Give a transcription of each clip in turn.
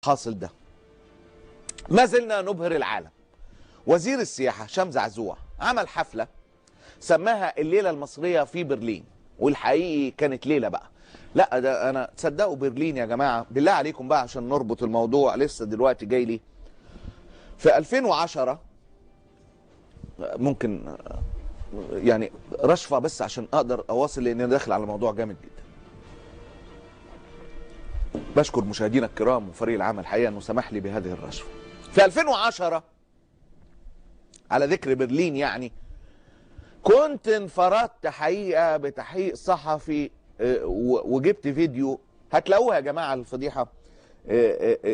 حاصل ده. ما زلنا نبهر العالم. وزير السياحة هشام زعزوع عمل حفلة سماها الليلة المصرية في برلين، والحقيقي كانت ليلة بقى. لا ده انا تصدقوا برلين يا جماعة بالله عليكم بقى عشان نربط الموضوع، لسه دلوقتي جاي لي في 2010 ممكن يعني رشفة بس عشان اقدر اواصل لان انا داخل على موضوع جامد جدا. بشكر مشاهدينا الكرام وفريق العمل الحقيقة انه سمح لي بهذه الرشفة. في 2010 على ذكر برلين يعني كنت انفردت حقيقة بتحقيق صحفي وجبت فيديو هتلاقوها يا جماعة الفضيحة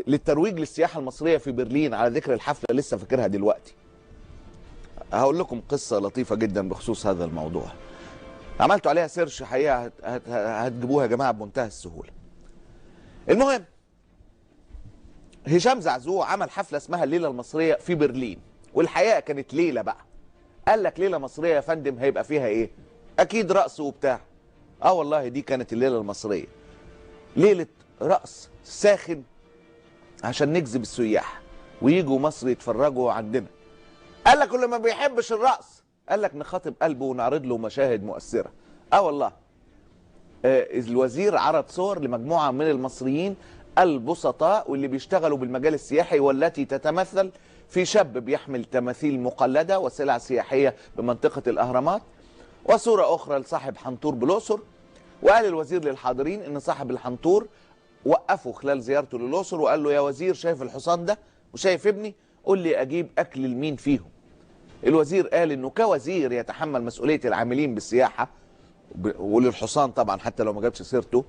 للترويج للسياحة المصرية في برلين على ذكر الحفلة لسه فاكرها دلوقتي. هقول لكم قصة لطيفة جدا بخصوص هذا الموضوع. عملتوا عليها سيرش حقيقة هتجيبوها يا جماعة بمنتهى السهولة. المهم هشام زعزوع عمل حفلة اسمها الليلة المصرية في برلين، والحقيقة كانت ليلة بقى. قال لك ليلة مصرية يا فندم هيبقى فيها ايه؟ اكيد رقص وبتاع. والله دي كانت الليلة المصرية، ليلة رقص ساخن عشان نجذب السياح ويجوا مصر يتفرجوا عندنا. قال لك اللي ما بيحبش الرقص قال لك نخاطب قلبه ونعرض له مشاهد مؤثرة. والله الوزير عرض صور لمجموعة من المصريين البسطاء واللي بيشتغلوا بالمجال السياحي، والتي تتمثل في شاب بيحمل تماثيل مقلدة وسلع سياحية بمنطقة الأهرامات، وصورة أخرى لصاحب حنطور بالأقصر. وقال الوزير للحاضرين إن صاحب الحنطور وقفه خلال زيارته للأقصر وقال له يا وزير شايف الحصان ده وشايف ابني؟ قول لي أجيب أكل لمين فيهم؟ الوزير قال إنه كوزير يتحمل مسؤولية العاملين بالسياحة وللحصان طبعا حتى لو ما جابش سيرته.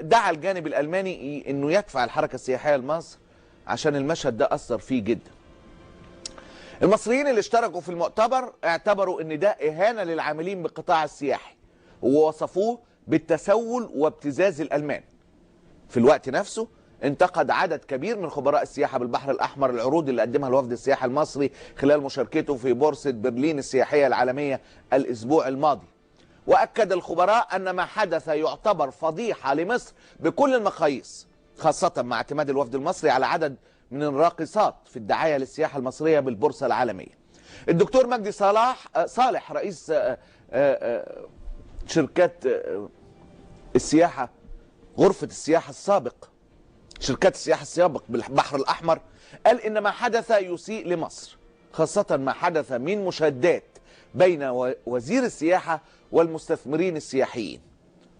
دعا الجانب الألماني إنه يدفع الحركة السياحية لمصر عشان المشهد ده أثر فيه جدا. المصريين اللي اشتركوا في المؤتمر اعتبروا ان ده اهانة للعاملين بالقطاع السياحي ووصفوه بالتسول وابتزاز الالمان. في الوقت نفسه انتقد عدد كبير من خبراء السياحة بالبحر الاحمر العروض اللي قدمها الوفد السياحي المصري خلال مشاركته في بورصة برلين السياحية العالمية الاسبوع الماضي. واكد الخبراء ان ما حدث يعتبر فضيحة لمصر بكل المقاييس، خاصة مع اعتماد الوفد المصري على عدد من الراقصات في الدعاية للسياحة المصرية بالبورصة العالمية. الدكتور مجدي صالح رئيس شركات السياحة غرفة السياحة السابق شركات السياحة السابق بالبحر الأحمر قال إن ما حدث يسيء لمصر، خاصة ما حدث من مشادات بين وزير السياحة والمستثمرين السياحيين.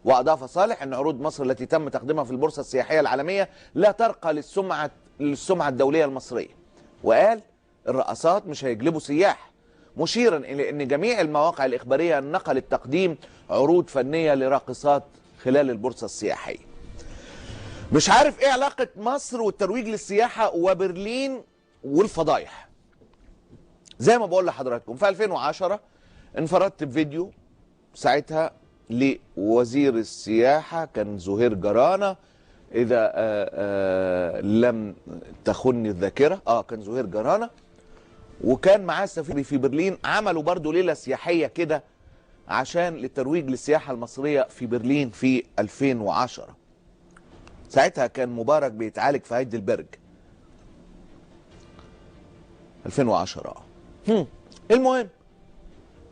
وأضاف صالح أن عروض مصر التي تم تقديمها في البورصة السياحية العالمية لا ترقى للسمعة الدولية المصرية، وقال الرقصات مش هيجلبوا سياح، مشيرا إلى أن جميع المواقع الإخبارية نقلت تقديم عروض فنية لراقصات خلال البورصة السياحية. مش عارف إيه علاقة مصر والترويج للسياحة وبرلين والفضايح. زي ما بقول لحضراتكم في 2010 انفردت بفيديو ساعتها لوزير السياحة كان زهير جرانة إذا لم تخني الذاكرة. كان زهير جرانة وكان معاه السفير في برلين. عملوا برضو ليلة سياحية كده عشان للترويج للسياحة المصرية في برلين في 2010. ساعتها كان مبارك بيتعالج في هايدلبرج 2010. المهم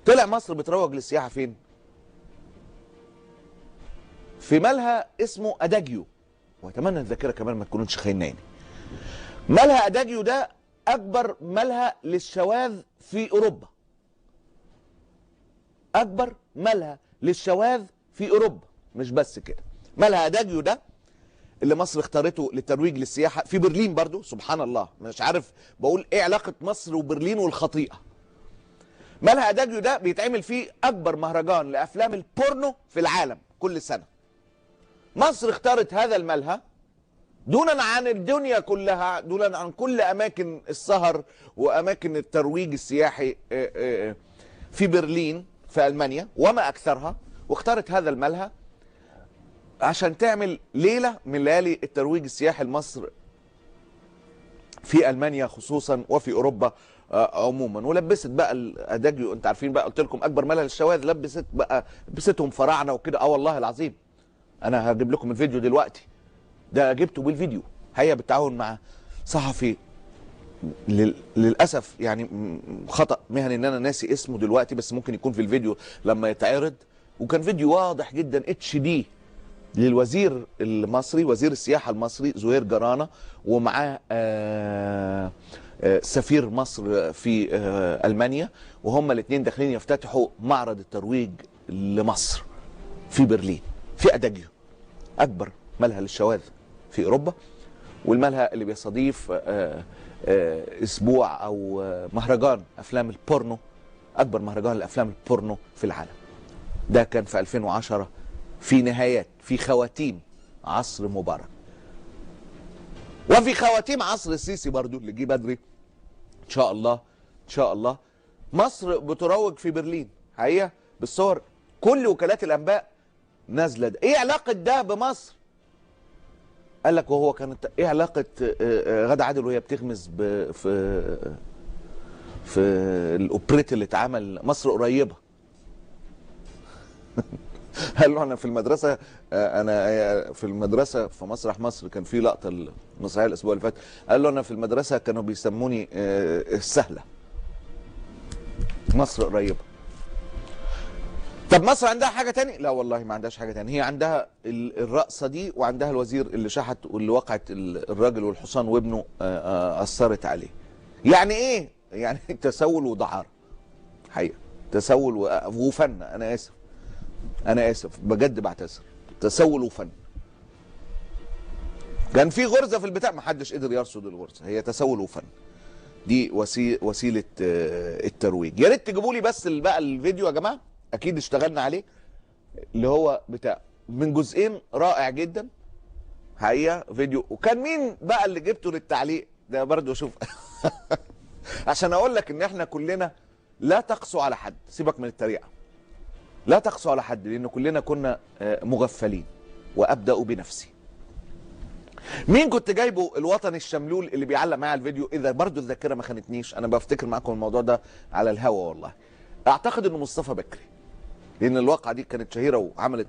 طلع مصر بتروج للسياحة فين؟ في ملهى اسمه أداجيو، واتمنى الذاكره كمان ما تكونش خايناني. ملهى أداجيو ده اكبر ملهى للشواذ في اوروبا، اكبر ملهى للشواذ في اوروبا. مش بس كده، ملهى أداجيو ده اللي مصر اختارته للترويج للسياحه في برلين برضو. سبحان الله، مش عارف بقول ايه علاقه مصر وبرلين والخطيئه. ملهى أداجيو ده بيتعمل فيه اكبر مهرجان لافلام البورنو في العالم كل سنه. مصر اختارت هذا الملهى دونا عن الدنيا كلها، دونا عن كل اماكن السهر واماكن الترويج السياحي في برلين في المانيا وما اكثرها، واختارت هذا الملهى عشان تعمل ليله من ليالي الترويج السياحي لمصر في المانيا خصوصا وفي اوروبا عموما. ولبست بقى الاداجيو، انت عارفين بقى قلت لكم اكبر ملهى للشواذ، لبستهم فراعنه وكده. والله العظيم انا هجيب لكم الفيديو دلوقتي، ده جبته بالفيديو حقيقه بالتعاون مع صحفي للاسف يعني خطا مهني ان انا ناسي اسمه دلوقتي، بس ممكن يكون في الفيديو لما يتعرض. وكان فيديو واضح جدا اتش دي للوزير المصري، وزير السياحه المصري زهير جرانه، ومعاه سفير مصر في المانيا، وهم الاثنين داخلين يفتتحوا معرض الترويج لمصر في برلين، في اداجيو، اكبر ملهى للشواذ في اوروبا، والملهى اللي بيستضيف اسبوع او مهرجان افلام البورنو، اكبر مهرجان لافلام البورنو في العالم. ده كان في 2010 في نهايات، في خواتيم عصر مبارك، وفي خواتيم عصر السيسي برضو اللي جه بدري ان شاء الله. ان شاء الله مصر بتروج في برلين حقيقه بالصور، كل وكالات الانباء نازله. ده ايه علاقه ده بمصر؟ قال لك وهو كانت ايه علاقه غادة عادل وهي بتغمز في الاوبريت اللي اتعمل مصر قريبه؟ قال له انا في المدرسه، انا في المدرسه في مسرح مصر كان في لقطه المسرحيه الاسبوع اللي فات، قال له انا في المدرسه كانوا بيسموني السهله، مصر قريبه. طب مصر عندها حاجه تاني؟ لا والله ما عندهاش حاجه تاني، هي عندها الرقصه دي، وعندها الوزير اللي شحت واللي وقعت الراجل والحصان وابنه اثرت عليه. يعني ايه؟ يعني تسول ودعاره حقيقه، تسول وفن. انا اسف، انا اسف بجد، بعتذر. تسول وفن. كان في غرزه في البتاع ما حدش قدر يرصد الغرزه، هي تسول وفن. دي وسيله الترويج. يا ريت تجيبوا لي بس بقى الفيديو يا جماعه، اكيد اشتغلنا عليه، اللي هو بتاع من جزئين رائع جدا حقيقه فيديو. وكان مين بقى اللي جبته للتعليق ده برضه؟ شوف عشان اقول لك ان احنا كلنا لا تقسو على حد، سيبك من التريقه، لا تقسو على حد، لان كلنا كنا مغفلين. وابدا بنفسي. مين كنت جايبه؟ الوطني الشملول اللي بيعلق معايا الفيديو، اذا برضه الذاكره ما خانتنيش، انا بفتكر معاكم الموضوع ده على الهوا والله. اعتقد انه مصطفى بكري، لان الواقعه دي كانت شهيره وعملت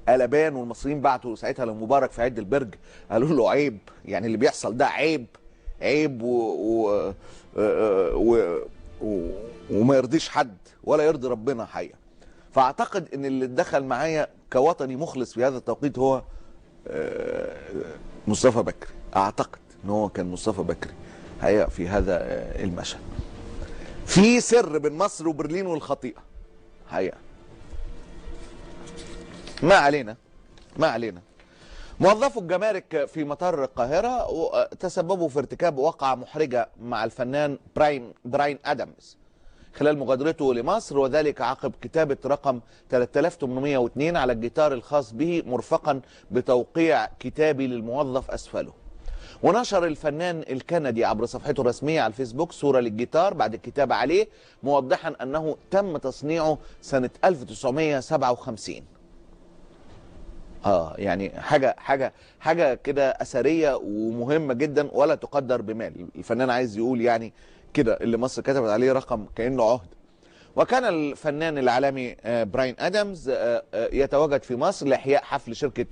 قلبان، والمصريين بعتوا ساعتها لمبارك في عيد البرج قالوا له عيب، يعني اللي بيحصل ده عيب، عيب وما يرضيش حد ولا يرضي ربنا حقيقه. فاعتقد ان اللي دخل معايا كوطني مخلص في هذا التوقيت هو مصطفى بكري. اعتقد ان هو كان مصطفى بكري حقيقه في هذا المشهد. في سر بين مصر وبرلين والخطيئه حقيقه. ما علينا، ما علينا. موظفو الجمارك في مطار القاهرة تسببوا في ارتكاب وقعة محرجة مع الفنان براين آدمز خلال مغادرته لمصر، وذلك عقب كتابة رقم 3802 على الجيتار الخاص به مرفقا بتوقيع كتابي للموظف أسفله. ونشر الفنان الكندي عبر صفحته الرسمية على الفيسبوك صورة للجيتار بعد الكتابة عليه، موضحا أنه تم تصنيعه سنة 1957. يعني حاجه كده اثريه ومهمه جدا ولا تقدر بمال. الفنان عايز يقول يعني كده اللي مصر كتبت عليه رقم كانه عهد. وكان الفنان العالمي براين ادمز يتواجد في مصر لاحياء حفل شركه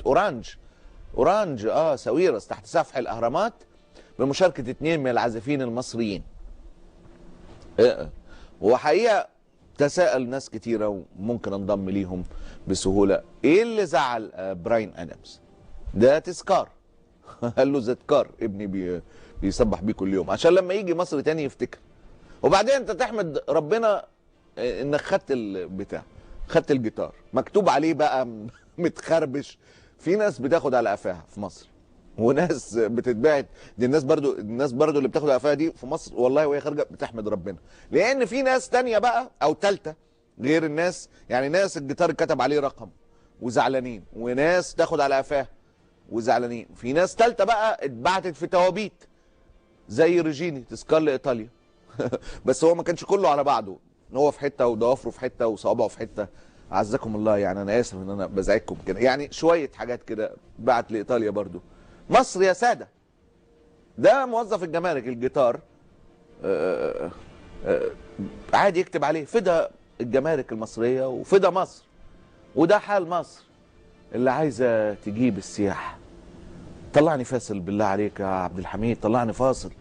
اورانج ساويرس تحت سفح الاهرامات بمشاركه 2 من العازفين المصريين. وحقيقه تساءل ناس كتيرة وممكن انضم ليهم بسهولة، ايه اللي زعل براين ادمز؟ ده تذكار. قال له تذكار ابني بيسبح بيه كل يوم عشان لما يجي مصر تاني يفتكر. وبعدين انت تحمد ربنا انك خدت البتاع، خدت الجيتار مكتوب عليه بقى متخربش. في ناس بتاخد على قفاها في مصر، وناس بتتبعت. دي الناس برضو اللي بتاخد قفاها دي في مصر والله وهي خارجه بتحمد ربنا، لان في ناس تانية بقى او تالتة غير الناس. يعني ناس الجيتار اتكتب عليه رقم وزعلانين، وناس تاخد على قفاها وزعلانين، في ناس تالتة بقى اتبعتت في توابيت زي ريجيني تذكار لايطاليا. بس هو ما كانش كله على بعضه، هو في حته وضوافره في حته وصوابعه في حته. عزكم الله، يعني انا اسف ان انا بزعجكم كده، يعني شويه حاجات كده بعت لايطاليا برضو. مصر يا ساده. ده موظف الجمارك الجيتار عادي يكتب عليه فدا الجمارك المصريه وفدا مصر. وده حال مصر اللي عايزه تجيب السياحه، طلعني فاصل بالله عليك يا عبد الحميد، طلعني فاصل.